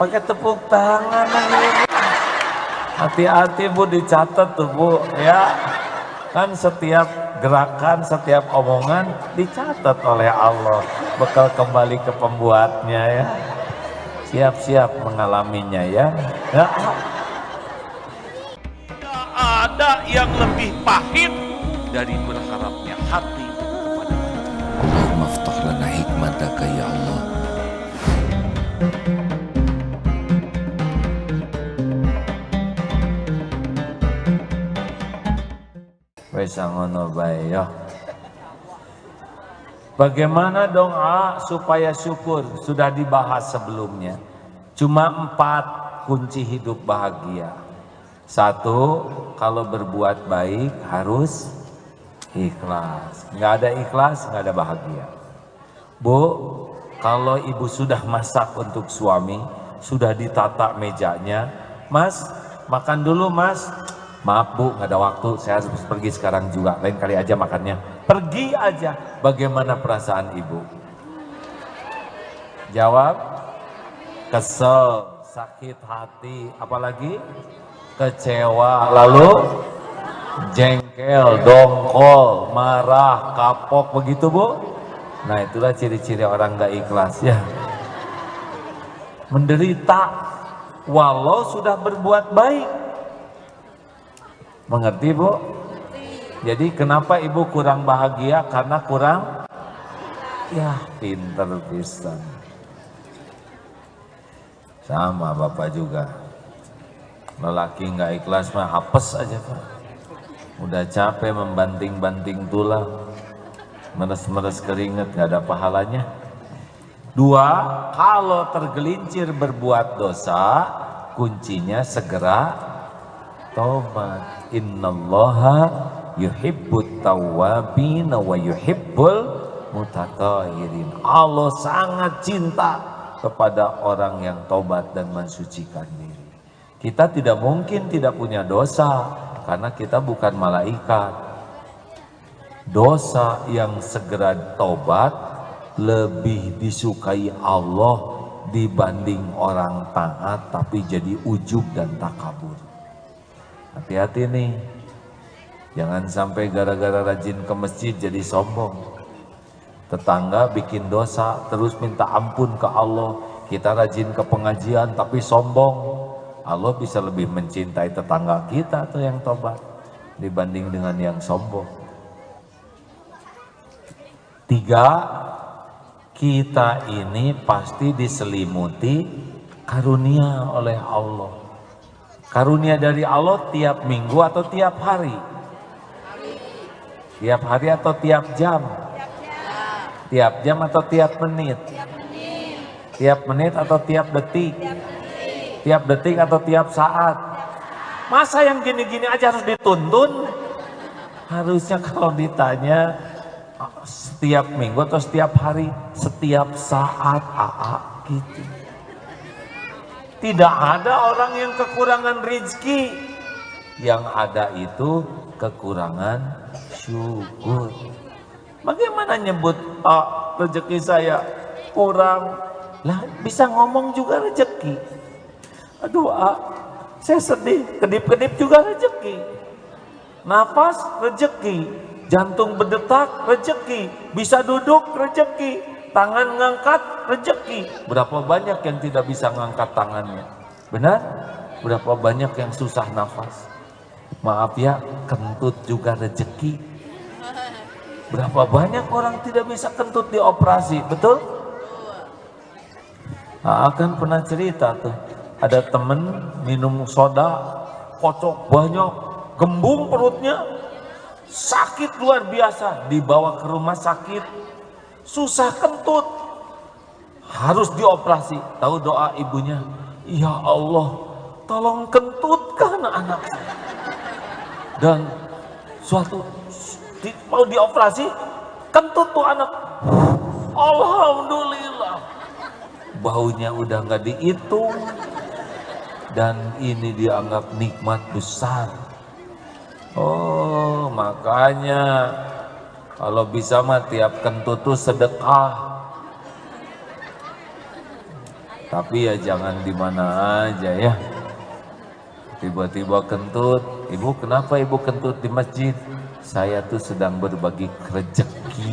pakai tepuk tangan lagi. Hati-hati Bu, dicatat tuh Bu ya. Kan setiap gerakan, setiap omongan dicatat oleh Allah, bekal kembali ke pembuatnya ya. Siap-siap mengalaminya ya. Ya. Tidak ada yang lebih pahit dari berharapnya hati kepada Allah. Allahumma aftah lana hikmataka ya Allah. Wes ngono bae ya. Bagaimana doa supaya syukur? Sudah dibahas sebelumnya. Cuma 4 kunci hidup bahagia. 1, kalau berbuat baik harus ikhlas. Nggak ada ikhlas, nggak ada bahagia. Bu, kalau ibu sudah masak untuk suami, sudah ditata mejanya, Mas, makan dulu Mas. Maaf Bu, nggak ada waktu, saya harus pergi sekarang juga, lain kali aja makannya. Pergi aja. Bagaimana perasaan ibu? Jawab, kesel, sakit hati, apalagi kecewa, lalu jengkel, dongkol, marah, kapok, begitu Bu? Nah itulah ciri-ciri orang nggak ikhlas ya. Menderita walau sudah berbuat baik. Mengerti Bu? Jadi kenapa ibu kurang bahagia? Karena kurang, ya pinter pisan. Sama bapak juga. Lelaki nggak ikhlas mah apes aja Pak. Udah capek membanting-banting tulang, meres-meres keringet, nggak ada pahalanya. 2, kalau tergelincir berbuat dosa, kuncinya segera tobat. Innallaha yuhibbut tawwabin wa yuhibbul mutatahhirin. Allah sangat cinta kepada orang yang tobat dan mensucikan diri. Kita tidak mungkin tidak punya dosa karena kita bukan malaikat. Dosa yang segera tobat lebih disukai Allah dibanding orang taat tapi jadi ujub dan takabur. Hati-hati nih, jangan sampai gara-gara rajin ke masjid jadi sombong. Tetangga bikin dosa terus minta ampun ke Allah, kita rajin ke pengajian tapi sombong. Allah bisa lebih mencintai tetangga kita atau yang tobat dibanding dengan yang sombong. 3, kita ini pasti diselimuti karunia oleh Allah. Karunia dari Allah tiap minggu atau tiap hari? Tiap hari atau tiap jam? Tiap jam atau tiap menit? Tiap menit atau tiap detik? Tiap detik atau tiap saat? Masa yang gini-gini aja harus dituntun? Harusnya kalau ditanya setiap minggu atau setiap hari, setiap saat, gitu. Tidak ada orang yang kekurangan rezeki. Yang ada itu kekurangan syukur. Bagaimana nyebut rezeki saya kurang? Lah bisa ngomong juga rezeki. Aduh saya sedih, kedip-kedip juga rezeki. Nafas rezeki, jantung berdetak rezeki, bisa duduk rezeki. Tangan ngangkat rezeki. Berapa banyak yang tidak bisa ngangkat tangannya? Benar? Berapa banyak yang susah nafas? Maaf ya, kentut juga rezeki. Berapa banyak orang tidak bisa kentut dioperasi, betul? Akan pernah cerita tuh, ada temen minum soda, kocok banyak, gembung perutnya, sakit luar biasa, dibawa ke rumah sakit. Susah kentut, harus dioperasi. Tahu doa ibunya? Ya Allah, tolong kentutkan anak saya. Dan suatu mau dioperasi, kentut tuh anak. Alhamdulillah, baunya udah nggak dihitung. Dan ini dianggap nikmat besar. Oh, makanya kalau bisa mah tiap kentut tuh sedekah. Tapi ya jangan di mana aja ya. Tiba-tiba kentut, ibu kenapa ibu kentut di masjid? Saya tuh sedang berbagi rezeki.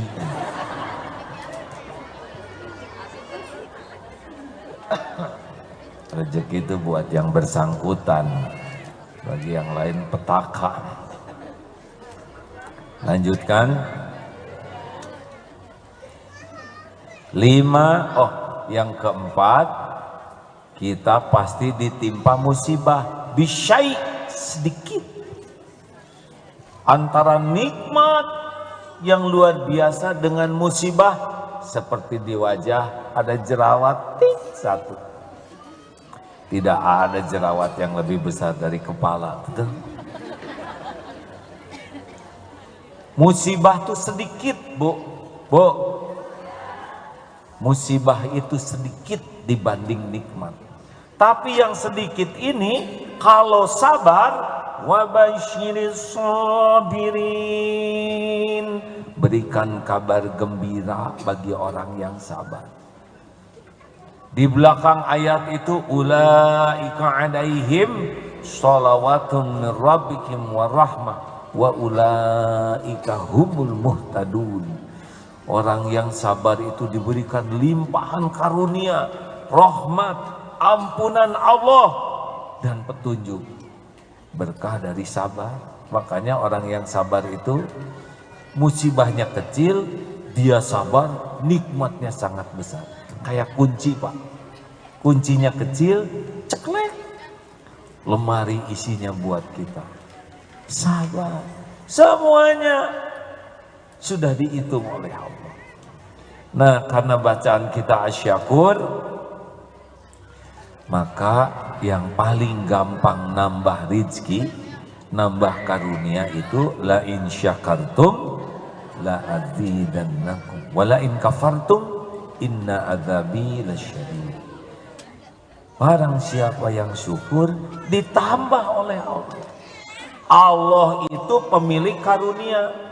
Rezeki itu buat yang bersangkutan, bagi yang lain petaka. Lanjutkan. 5, yang keempat, kita pasti ditimpa musibah bisyai, sedikit. Antara nikmat yang luar biasa dengan musibah, seperti di wajah ada jerawat satu. Tidak ada jerawat yang lebih besar dari kepala, betul? Musibah itu sedikit, Bu. Musibah itu sedikit dibanding nikmat. Tapi yang sedikit ini kalau sabar, wabasyiris sabirin, berikan kabar gembira bagi orang yang sabar. Di belakang ayat itu ulaika alaihim shalawatun min rabbikum warahmah wa ulaika humul muhtadun. Orang yang sabar itu diberikan limpahan karunia, rahmat, ampunan Allah dan petunjuk. Berkah dari sabar. Makanya orang yang sabar itu musibahnya kecil, dia sabar, nikmatnya sangat besar. Kayak kunci, Pak. Kuncinya kecil, ceklek. Lemari isinya buat kita. Sabar. Semuanya sudah dihitung oleh Allah. Nah, karena bacaan kita asyakur, maka yang paling gampang nambah rizki, nambah karunia itu la in syakartum la azidannakum wa la in kafartum inna adzabi lasyadid. Barang siapa yang syukur ditambah oleh Allah. Allah itu pemilik karunia.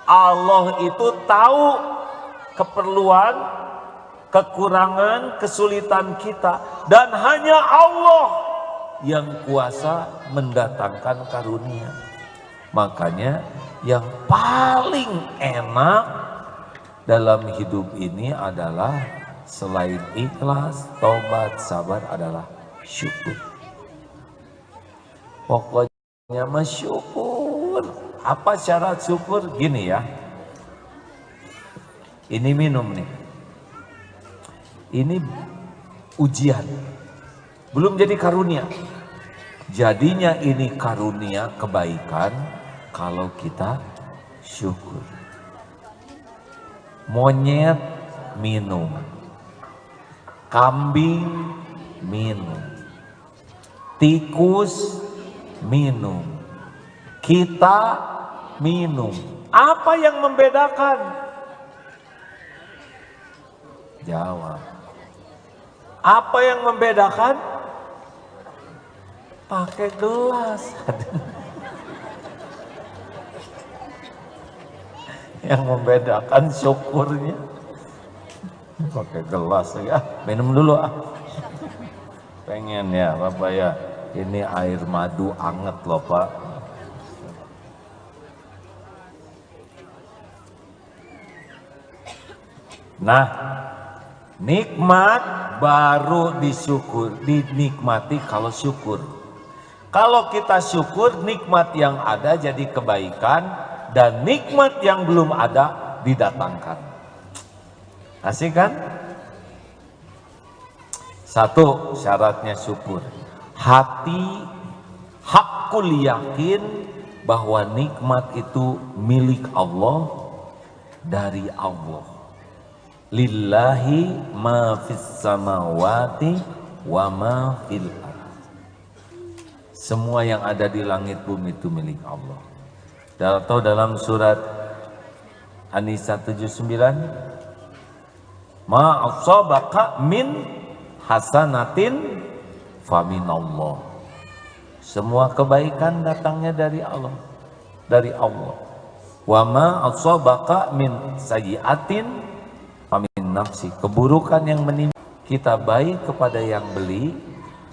Allah itu tahu keperluan, kekurangan, kesulitan kita, dan hanya Allah yang kuasa mendatangkan karunia. Makanya yang paling enak dalam hidup ini adalah selain ikhlas, tobat, sabar adalah syukur. Pokoknya bersyukur. Apa syarat syukur? Gini ya. Ini minum nih. Ini ujian. Belum jadi karunia. Jadinya ini karunia kebaikan kalau kita syukur. Monyet minum. Kambing minum. Tikus minum. Kita minum. Apa yang membedakan? Jawab. Apa yang membedakan? Pakai gelas. Yang membedakan syukurnya. Pakai gelas ya. Minum dulu ah. Pengen ya Bapak ya. Ini air madu anget loh Pak. Nah, nikmat baru dinikmati kalau syukur. Kalau kita syukur, nikmat yang ada jadi kebaikan dan nikmat yang belum ada didatangkan. Asik kan? Satu syaratnya syukur. Hati hakul yakin bahwa nikmat itu milik Allah, dari Allah. Lillahi ma fis samawati wa ma fil ardh. Semua yang ada di langit bumi itu milik Allah. Atau dalam surat An-Nisa 79, ma asabaka min hasanatin faminallah. Semua kebaikan datangnya dari Allah. Dari Allah. Wa ma asabaka min sayyi'atin famin nafsi. Keburukan yang menimpa Kita baik kepada yang beli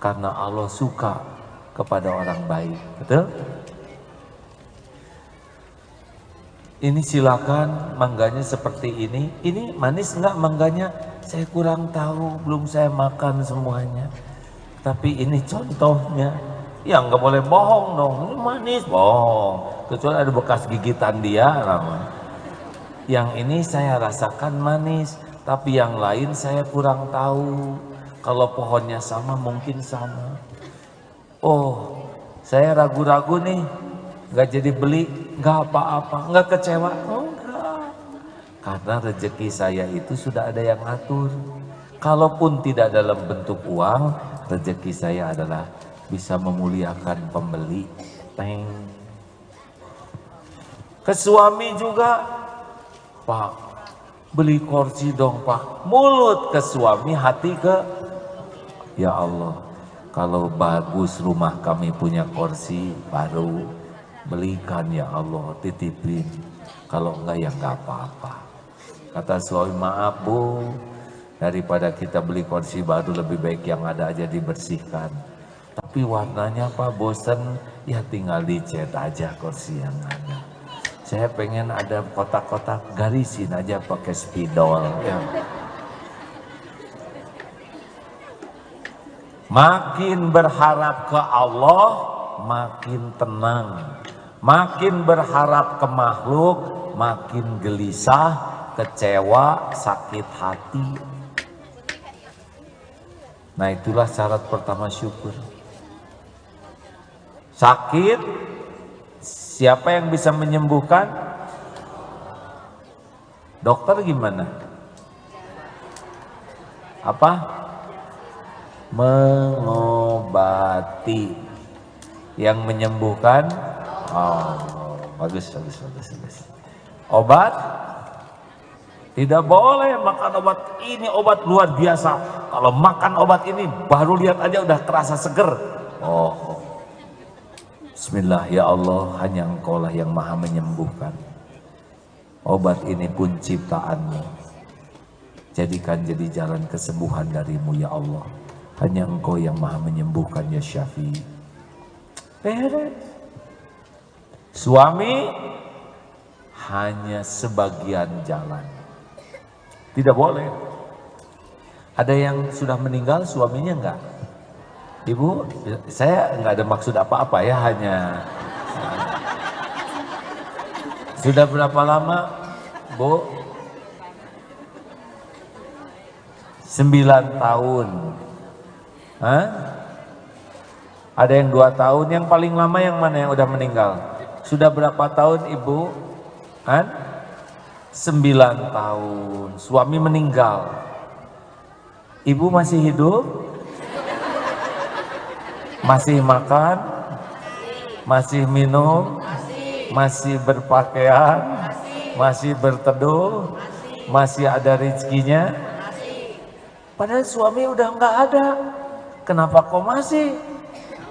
karena Allah suka kepada orang baik. Betul? Ini silakan mangganya seperti ini. Ini manis enggak mangganya? Saya kurang tahu, belum saya makan semuanya. Tapi ini contohnya. Ya nggak boleh bohong dong. Ini manis, bohong. Kecuali ada bekas gigitan dia. Yang ini saya rasakan manis, tapi yang lain saya kurang tahu. Kalau pohonnya sama mungkin sama. Oh, saya ragu-ragu nih. Nggak jadi beli, nggak apa-apa, nggak kecewa, enggak. Karena rezeki saya itu sudah ada yang ngatur. Kalaupun tidak dalam bentuk uang, rezeki saya adalah bisa memuliakan pembeli. Teng. Ke suami juga, Pak, beli kursi dong Pak. Mulut ke suami, hati ke, ya Allah, kalau bagus rumah kami punya kursi baru, belikan ya Allah, titipin. Kalau enggak ya enggak apa-apa. Kata suami, maaf Bu, daripada kita beli kursi baru lebih baik yang ada aja dibersihkan. Tapi warnanya Pak bosen, ya tinggal dicat aja kursi yang ada. Saya pengen ada kotak-kotak, garisin aja pakai spidol. Ya. Makin berharap ke Allah, makin tenang. Makin berharap ke makhluk, makin gelisah, kecewa, sakit hati. Nah itulah syarat pertama syukur. Sakit, siapa yang bisa menyembuhkan? Dokter gimana? Apa? Mengobati. Yang menyembuhkan? Oh, bagus. Obat? Tidak boleh makan obat ini, obat luar biasa. Kalau makan obat ini, baru lihat aja udah terasa seger. Oh, Bismillah ya Allah, hanya Engkau lah yang maha menyembuhkan. Obat ini pun ciptaanmu. Jadikan jadi jalan kesembuhan darimu ya Allah. Hanya Engkau yang maha menyembuhkan ya Syafi'i. Beres. Suami hanya sebagian jalan. Tidak boleh. Ada yang sudah meninggal suaminya enggak? Ibu, saya enggak ada maksud apa-apa ya, hanya sudah berapa lama, Bu? 9 tahun. Hah? Ada yang 2 tahun, yang paling lama yang mana yang udah meninggal? Sudah berapa tahun Ibu? 9 tahun, suami meninggal. Ibu masih hidup? Masih makan? Masih minum? Masih berpakaian? Masih berteduh? Masih ada rezekinya? Padahal suami udah nggak ada. Kenapa kok masih?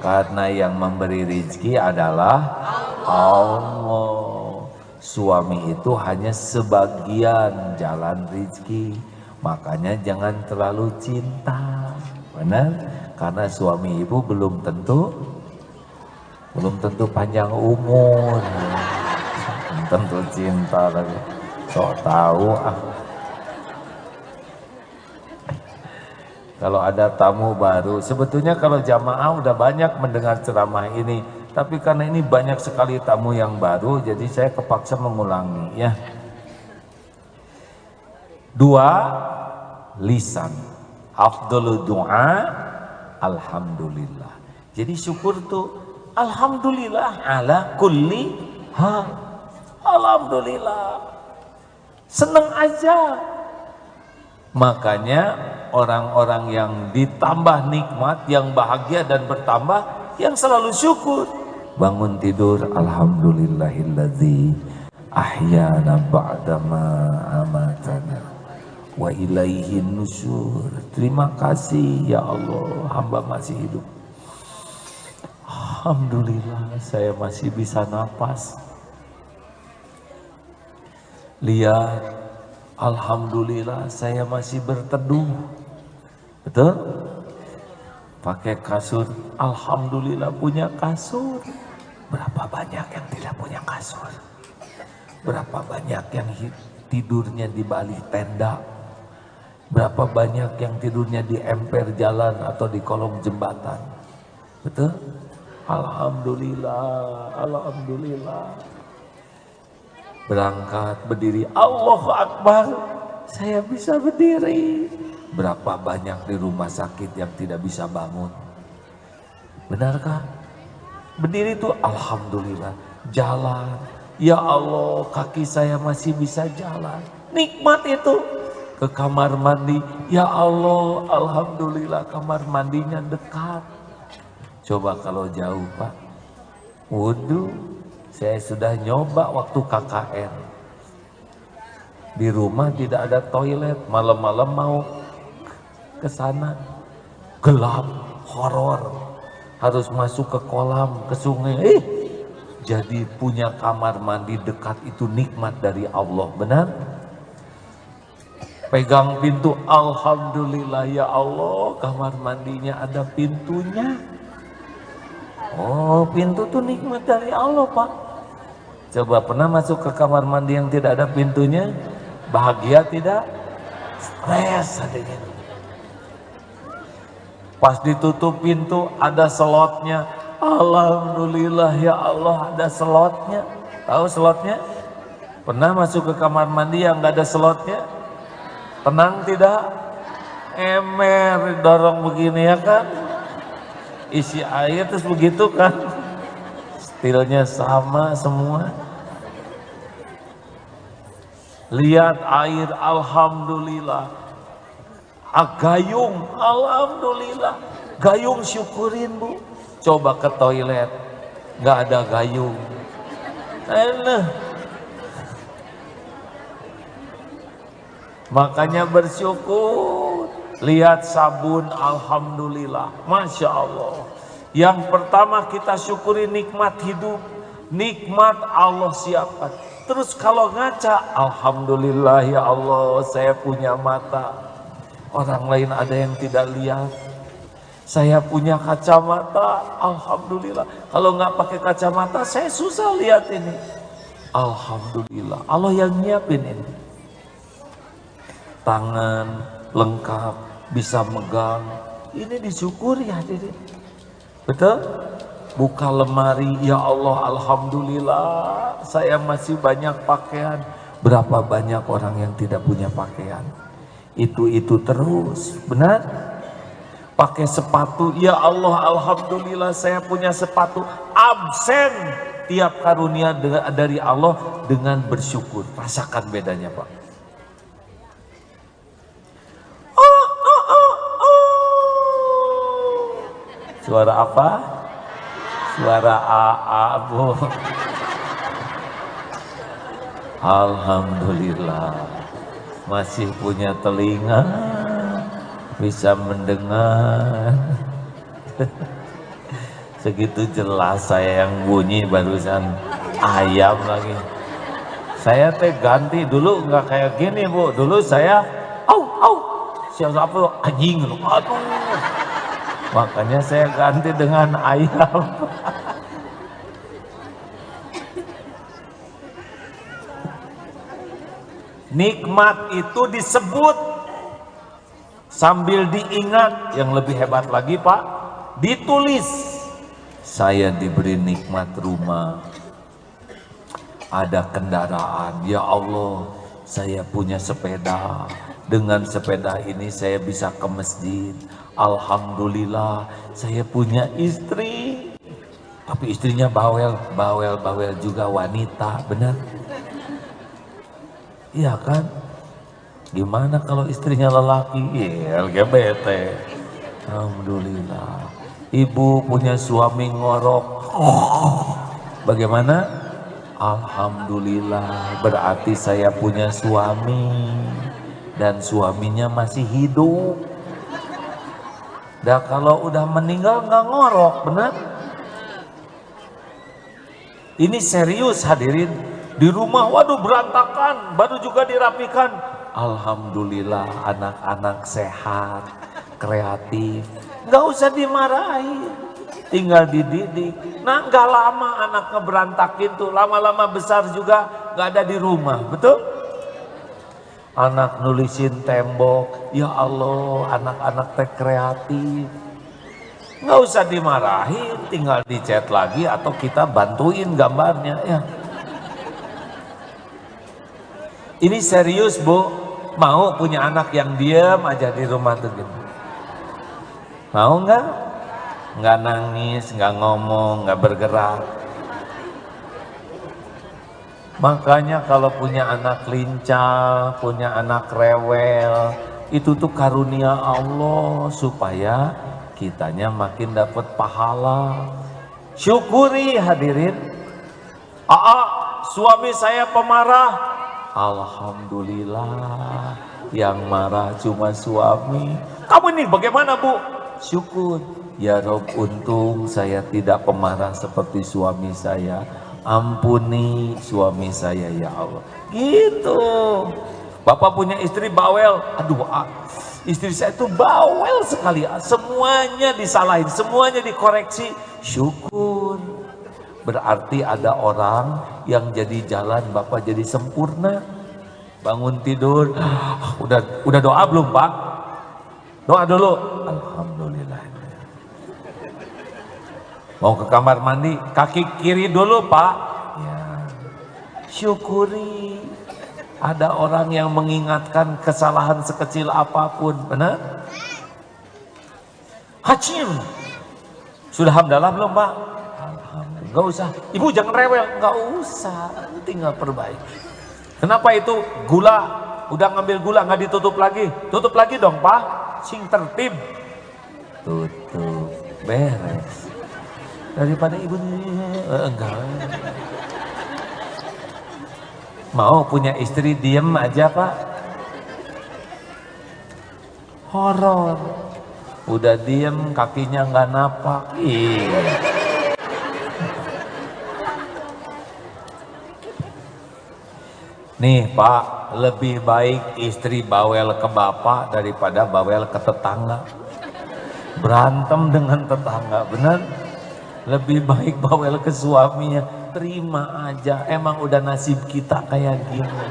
Karena yang memberi rezeki adalah Allah. Suami itu hanya sebagian jalan rezeki. Makanya jangan terlalu cinta. Benar? Karena suami ibu belum tentu panjang umur. Belum tentu cinta tapi sok tahu ah. Kalau ada tamu baru, sebetulnya kalau jamaah udah banyak mendengar ceramah ini, tapi karena ini banyak sekali tamu yang baru, jadi saya kepaksa mengulangi ya. 2, lisan. Afdhalud du'a, alhamdulillah. Jadi syukur tuh, alhamdulillah ala kulli hal. Alhamdulillah. Seneng aja. Makanya orang-orang yang ditambah nikmat, yang bahagia dan bertambah, yang selalu syukur. Bangun tidur, alhamdulillahilladzi ahyana ba'dama amatana wa ilaihin nusyur. Terima kasih ya Allah, hamba masih hidup. Alhamdulillah saya masih bisa napas. Lihat, alhamdulillah saya masih berteduh. Betul? Pakai kasur, alhamdulillah punya kasur. Berapa banyak yang tidak punya kasur? Berapa banyak yang tidurnya di balik tenda? Berapa banyak yang tidurnya di emper jalan atau di kolong jembatan? Betul? Alhamdulillah, alhamdulillah. Berangkat, berdiri, Allahu Akbar, saya bisa berdiri. Berapa banyak di rumah sakit yang tidak bisa bangun? Benarkah? Berdiri itu alhamdulillah, jalan. Ya Allah, kaki saya masih bisa jalan. Nikmat itu. Ke kamar mandi, ya Allah, alhamdulillah kamar mandinya dekat. Coba kalau jauh, Pak. Wudhu, saya sudah nyoba waktu KKN. Di rumah tidak ada toilet, malam-malam mau ke sana. Gelap, horor. Harus masuk ke kolam, ke sungai. Jadi punya kamar mandi dekat itu nikmat dari Allah, benar? Pegang pintu, alhamdulillah ya Allah, kamar mandinya ada pintunya. Oh, pintu tuh nikmat dari Allah, Pak. Coba pernah masuk ke kamar mandi yang tidak ada pintunya? Bahagia tidak? Stres adanya. Pas ditutup pintu ada slotnya. Alhamdulillah ya Allah, ada slotnya. Tahu slotnya? Pernah masuk ke kamar mandi yang nggak ada slotnya? Tenang tidak? Emer dorong begini ya kan? Isi air terus begitu kan? Stilnya sama semua. Lihat air, alhamdulillah. Gayung, alhamdulillah. Gayung syukurin, Bu. Coba ke toilet, nggak ada gayung. Enak. Makanya bersyukur. Lihat sabun, alhamdulillah, masya Allah. Yang pertama kita syukuri nikmat hidup, nikmat Allah siapkan. Terus kalau ngaca, alhamdulillah ya Allah, saya punya mata. Orang lain ada yang tidak lihat. Saya punya kacamata, alhamdulillah. Kalau nggak pakai kacamata, saya susah lihat ini. Alhamdulillah, Allah yang nyiapin ini. Tangan lengkap, bisa megang, ini disyukuri hadirin. Betul? Buka lemari, ya Allah, alhamdulillah saya masih banyak pakaian. Berapa banyak orang yang tidak punya pakaian? Itu terus, benar? Pakai sepatu, ya Allah, alhamdulillah saya punya sepatu. Absen tiap karunia dari Allah dengan bersyukur. Rasakan bedanya, Pak. Suara apa? Suara AA, Bu. Alhamdulillah masih punya telinga, bisa mendengar. Segitu jelas saya yang bunyi barusan ayam lagi. Saya teh ganti dulu nggak kayak gini, Bu. Dulu saya siapa anjing, aduh. Makanya saya ganti dengan ayam. Nikmat itu disebut sambil diingat. Yang lebih hebat lagi, Pak, ditulis. Saya diberi nikmat rumah, ada kendaraan. Ya Allah, saya punya sepeda. Dengan sepeda ini saya bisa ke masjid. Alhamdulillah saya punya istri. Tapi istrinya bawel juga wanita, benar? Iya kan? Gimana kalau istrinya lelaki? Iya, LGBT. Alhamdulillah. Ibu punya suami ngorok. Bagaimana? Alhamdulillah, berarti saya punya suami dan suaminya masih hidup. Dah kalau udah meninggal nggak ngorok, benar? Ini serius hadirin. Di rumah, waduh berantakan, baru juga dirapikan. Alhamdulillah anak-anak sehat, kreatif, nggak usah dimarahin, tinggal dididik. Nah, nggak lama anaknya berantakin tuh, lama-lama besar juga nggak ada di rumah, betul? Anak nulisin tembok, ya Allah, anak-anak teh kreatif. Nggak usah dimarahin, tinggal dicat lagi atau kita bantuin gambarnya ya. Ini serius Bu, mau punya anak yang diam aja di rumah tuh gitu. Mau nggak? Nggak nangis, nggak ngomong, nggak bergerak. Makanya kalau punya anak lincah, punya anak rewel, itu tuh karunia Allah supaya kitanya makin dapat pahala. Syukuri hadirin. Suami saya pemarah. Alhamdulillah, yang marah cuma suami. Kamu ini bagaimana Bu? Syukur. Ya Rob, untung saya tidak pemarah seperti suami saya. Ampuni suami saya ya Allah. Gitu. Bapak punya istri bawel. Aduh, istri saya itu bawel sekali. Semuanya disalahin, semuanya dikoreksi. Syukur. Berarti ada orang yang jadi jalan, Bapak jadi sempurna. Bangun tidur, udah doa belum Pak? Doa dulu. Alhamdulillah. Mau ke kamar mandi, kaki kiri dulu Pak. Ya. Syukuri. Ada orang yang mengingatkan kesalahan sekecil apapun, benar? Hacim. Sudah hamdalah belum Pak? Nggak usah, ibu jangan rewel, nggak usah, tinggal perbaiki. Kenapa itu? Gula, udah ngambil gula nggak ditutup lagi, tutup lagi dong Pak, sing tertib, tutup, beres. Daripada ibu enggak. Mau punya istri diem aja Pak? Horor, udah diem kakinya nggak napak, Nih Pak, lebih baik istri bawel ke bapak daripada bawel ke tetangga. Berantem dengan tetangga, benar? Lebih baik bawel ke suaminya, terima aja, emang udah nasib kita kayak gini.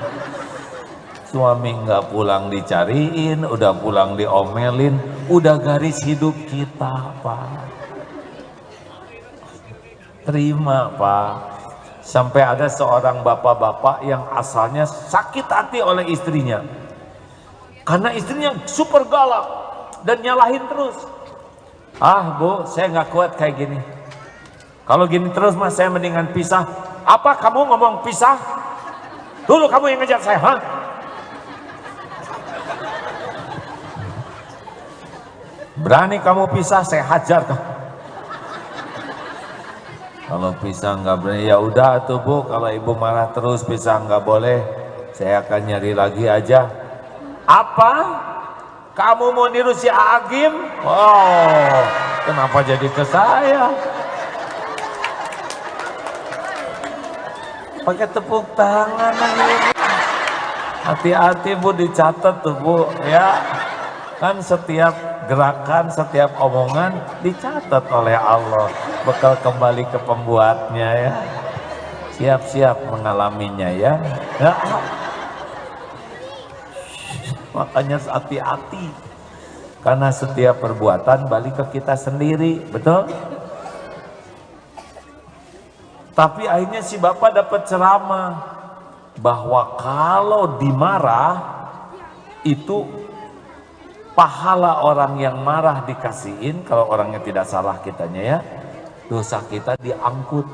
Suami nggak pulang dicariin, udah pulang diomelin, udah garis hidup kita Pak. Terima Pak. Sampai ada seorang bapak-bapak yang asalnya sakit hati oleh istrinya. Karena istrinya super galak dan nyalahin terus. Bu, saya nggak kuat kayak gini. Kalau gini terus mas, saya mendingan pisah. Apa kamu ngomong pisah? Dulu kamu yang ngejar saya, ha? Berani kamu pisah, saya hajar kau. Kalau pisah nggak berani, ya udah tuh Bu, kalau ibu marah terus pisah nggak boleh, saya akan nyari lagi aja. Apa? Kamu mau niru si Agim? Oh, kenapa jadi ke saya? Pakai tepuk tangan ini. Hati-hati Bu, dicatat tuh Bu, ya. Kan setiap gerakan, setiap omongan dicatat oleh Allah, bekal kembali ke pembuatnya ya. Siap-siap mengalaminya ya. Makanya hati-hati, karena setiap perbuatan balik ke kita sendiri, betul? Tapi akhirnya si bapak dapat ceramah bahwa kalau dimarah itu pahala orang yang marah dikasihin, kalau orangnya tidak salah kitanya ya, dosa kita diangkut.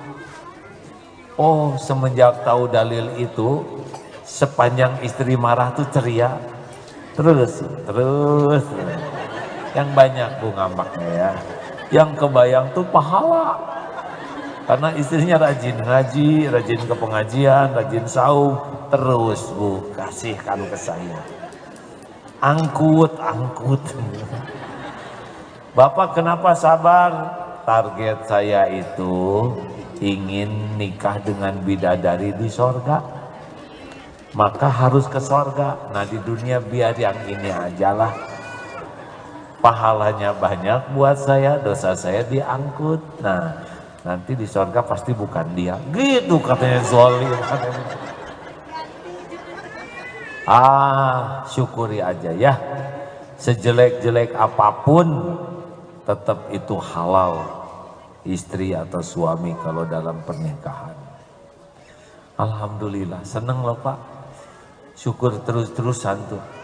Oh, semenjak tahu dalil itu, sepanjang istri marah tuh ceria, terus. Yang banyak Bu ngambaknya ya, yang kebayang tuh pahala. Karena istrinya rajin ngaji, rajin ke pengajian, rajin saum, terus Bu kasihkan ke saya. Angkut. Bapak kenapa sabar? Target saya itu ingin nikah dengan bidadari di sorga. Maka harus ke sorga. Nah di dunia biar yang ini aja lah. pahalanya banyak buat saya, dosa saya diangkut. Nah, nanti di surga pasti bukan dia. Gitu katanya zalim. Syukuri aja ya. Sejelek-jelek apapun tetap itu halal istri atau suami kalau dalam pernikahan. Alhamdulillah, seneng loh Pak. Syukur terus-terusan tuh.